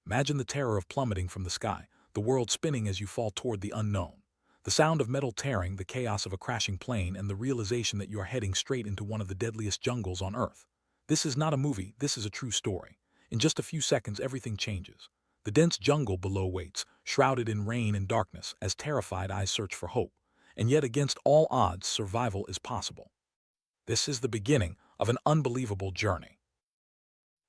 Imagine the terror of plummeting from the sky, the world spinning as you fall toward the unknown. The sound of metal tearing, the chaos of a crashing plane, and the realization that you are heading straight into one of the deadliest jungles on Earth. This is not a movie, this is a true story. In just a few seconds, everything changes. The dense jungle below waits, shrouded in rain and darkness, as terrified eyes search for hope. And yet, against all odds, survival is possible. This is the beginning of an unbelievable journey.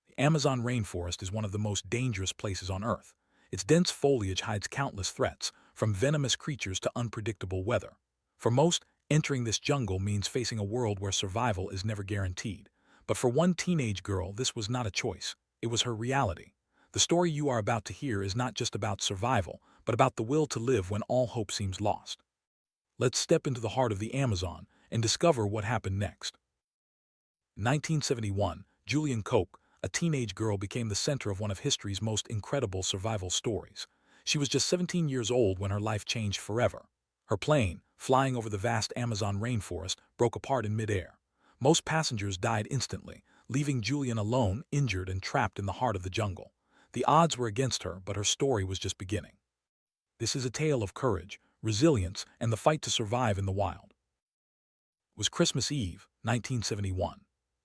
The Amazon rainforest is one of the most dangerous places on Earth. Its dense foliage hides countless threats, from venomous creatures to unpredictable weather. For most, entering this jungle means facing a world where survival is never guaranteed. But for one teenage girl, this was not a choice. It was her reality. The story you are about to hear is not just about survival, but about the will to live when all hope seems lost. Let's step into the heart of the Amazon and discover what happened next. In 1971, Juliane Koepcke, a teenage girl, became the center of one of history's most incredible survival stories. She was just 17 years old when her life changed forever. Her plane, flying over the vast Amazon rainforest, broke apart in midair. Most passengers died instantly, leaving Juliane alone, injured and trapped in the heart of the jungle. The odds were against her, but her story was just beginning. This is a tale of courage, resilience, and the fight to survive in the wild. It was Christmas Eve, 1971.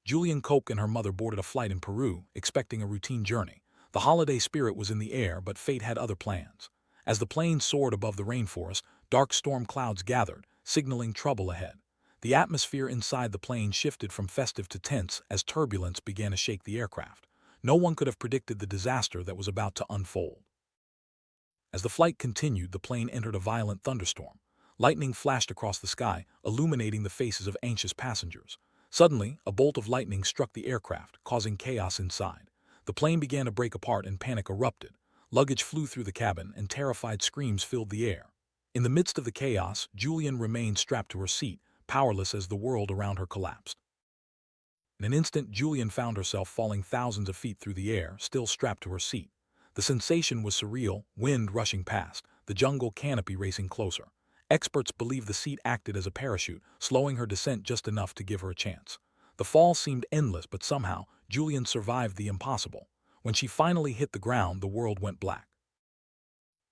Juliane Koepcke and her mother boarded a flight in Peru, expecting a routine journey. The holiday spirit was in the air, but fate had other plans. As the plane soared above the rainforest, dark storm clouds gathered, signaling trouble ahead. The atmosphere inside the plane shifted from festive to tense as turbulence began to shake the aircraft. No one could have predicted the disaster that was about to unfold. As the flight continued, the plane entered a violent thunderstorm. Lightning flashed across the sky, illuminating the faces of anxious passengers. Suddenly, a bolt of lightning struck the aircraft, causing chaos inside. The plane began to break apart and panic erupted. Luggage flew through the cabin, and terrified screams filled the air. In the midst of the chaos, Juliane remained strapped to her seat, powerless as the world around her collapsed. In an instant, Juliane found herself falling thousands of feet through the air, still strapped to her seat. The sensation was surreal, wind rushing past, the jungle canopy racing closer. Experts believe the seat acted as a parachute, slowing her descent just enough to give her a chance. The fall seemed endless, but somehow, Juliane survived the impossible. When she finally hit the ground, the world went black.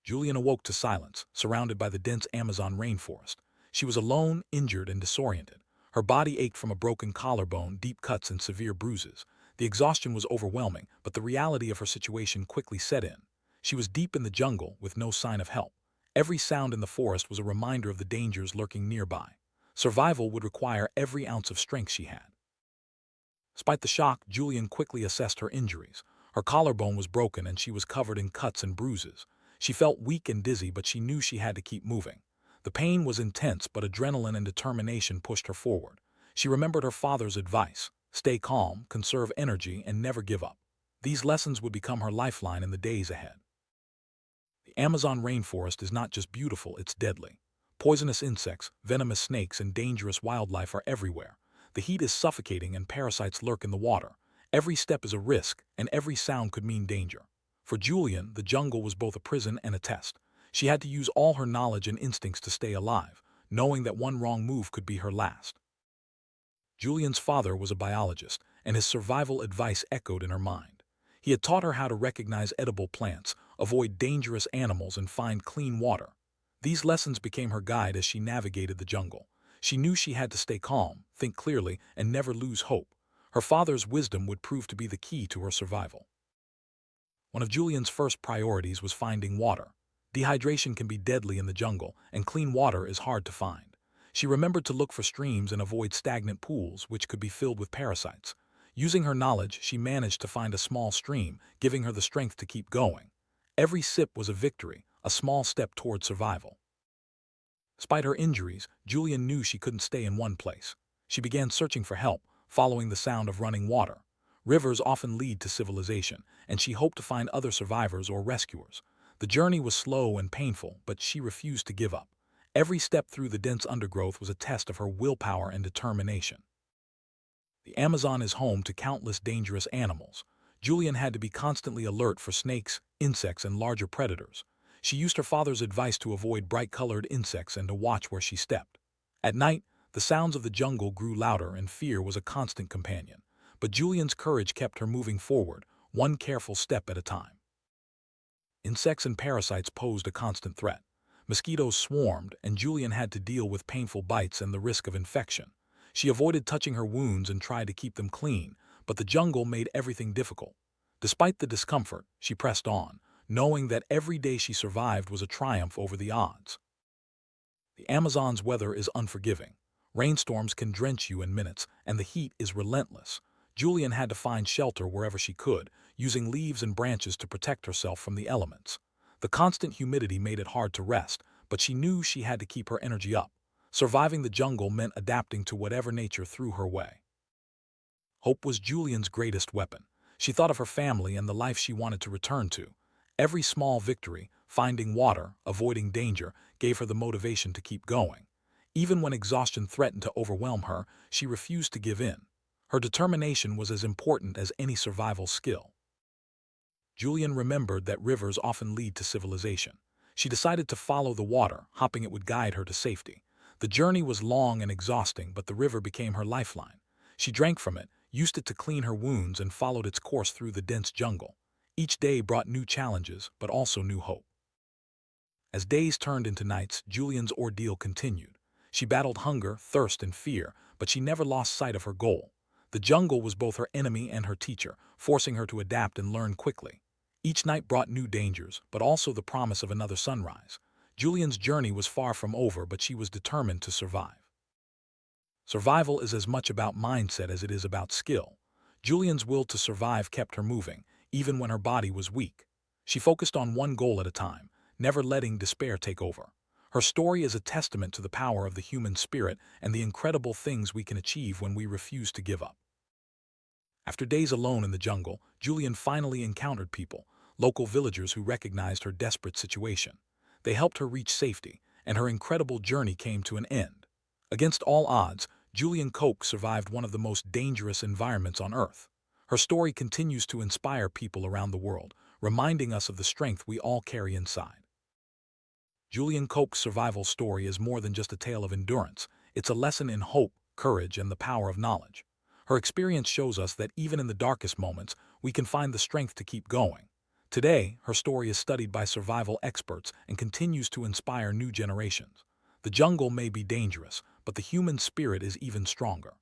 Juliane awoke to silence, surrounded by the dense Amazon rainforest. She was alone, injured, and disoriented. Her body ached from a broken collarbone, deep cuts, and severe bruises. The exhaustion was overwhelming, but the reality of her situation quickly set in. She was deep in the jungle, with no sign of help. Every sound in the forest was a reminder of the dangers lurking nearby. Survival would require every ounce of strength she had. Despite the shock, Juliane quickly assessed her injuries. Her collarbone was broken and she was covered in cuts and bruises. She felt weak and dizzy, but she knew she had to keep moving. The pain was intense, but adrenaline and determination pushed her forward. She remembered her father's advice: stay calm, conserve energy, and never give up. These lessons would become her lifeline in the days ahead. The Amazon rainforest is not just beautiful, it's deadly. Poisonous insects, venomous snakes, and dangerous wildlife are everywhere. The heat is suffocating and parasites lurk in the water. Every step is a risk, and every sound could mean danger. For Juliane, the jungle was both a prison and a test. She had to use all her knowledge and instincts to stay alive, knowing that one wrong move could be her last. Juliane's father was a biologist, and his survival advice echoed in her mind. He had taught her how to recognize edible plants, avoid dangerous animals, and find clean water. These lessons became her guide as she navigated the jungle. She knew she had to stay calm, think clearly, and never lose hope. Her father's wisdom would prove to be the key to her survival. One of Juliane's first priorities was finding water. Dehydration can be deadly in the jungle, and clean water is hard to find. She remembered to look for streams and avoid stagnant pools, which could be filled with parasites. Using her knowledge, she managed to find a small stream, giving her the strength to keep going. Every sip was a victory, a small step toward survival. Despite her injuries, Juliane knew she couldn't stay in one place. She began searching for help, following the sound of running water. Rivers often lead to civilization, and she hoped to find other survivors or rescuers. The journey was slow and painful, but she refused to give up. Every step through the dense undergrowth was a test of her willpower and determination. The Amazon is home to countless dangerous animals. Juliane had to be constantly alert for snakes, insects, and larger predators. She used her father's advice to avoid bright-colored insects and to watch where she stepped. At night, the sounds of the jungle grew louder and fear was a constant companion. But Juliane's courage kept her moving forward, one careful step at a time. Insects and parasites posed a constant threat. Mosquitoes swarmed, and Juliane had to deal with painful bites and the risk of infection. She avoided touching her wounds and tried to keep them clean, but the jungle made everything difficult. Despite the discomfort, she pressed on, knowing that every day she survived was a triumph over the odds. The Amazon's weather is unforgiving. Rainstorms can drench you in minutes, and the heat is relentless. Juliane had to find shelter wherever she could, using leaves and branches to protect herself from the elements. The constant humidity made it hard to rest, but she knew she had to keep her energy up. Surviving the jungle meant adapting to whatever nature threw her way. Hope was Juliane's greatest weapon. She thought of her family and the life she wanted to return to. Every small victory, finding water, avoiding danger, gave her the motivation to keep going. Even when exhaustion threatened to overwhelm her, she refused to give in. Her determination was as important as any survival skill. Juliane remembered that rivers often lead to civilization. She decided to follow the water, hoping it would guide her to safety. The journey was long and exhausting, but the river became her lifeline. She drank from it, used it to clean her wounds, and followed its course through the dense jungle. Each day brought new challenges, but also new hope. As days turned into nights, Juliane's ordeal continued. She battled hunger, thirst, and fear, but she never lost sight of her goal. The jungle was both her enemy and her teacher, forcing her to adapt and learn quickly. Each night brought new dangers, but also the promise of another sunrise. Juliane's journey was far from over, but she was determined to survive. Survival is as much about mindset as it is about skill. Juliane's will to survive kept her moving, even when her body was weak. She focused on one goal at a time, never letting despair take over. Her story is a testament to the power of the human spirit and the incredible things we can achieve when we refuse to give up. After days alone in the jungle, Juliane finally encountered people, local villagers who recognized her desperate situation. They helped her reach safety, and her incredible journey came to an end. Against all odds, Juliane Koepcke survived one of the most dangerous environments on Earth. Her story continues to inspire people around the world, reminding us of the strength we all carry inside. Juliane Koepcke's survival story is more than just a tale of endurance. It's a lesson in hope, courage, and the power of knowledge. Her experience shows us that even in the darkest moments, we can find the strength to keep going. Today, her story is studied by survival experts and continues to inspire new generations. The jungle may be dangerous, but the human spirit is even stronger.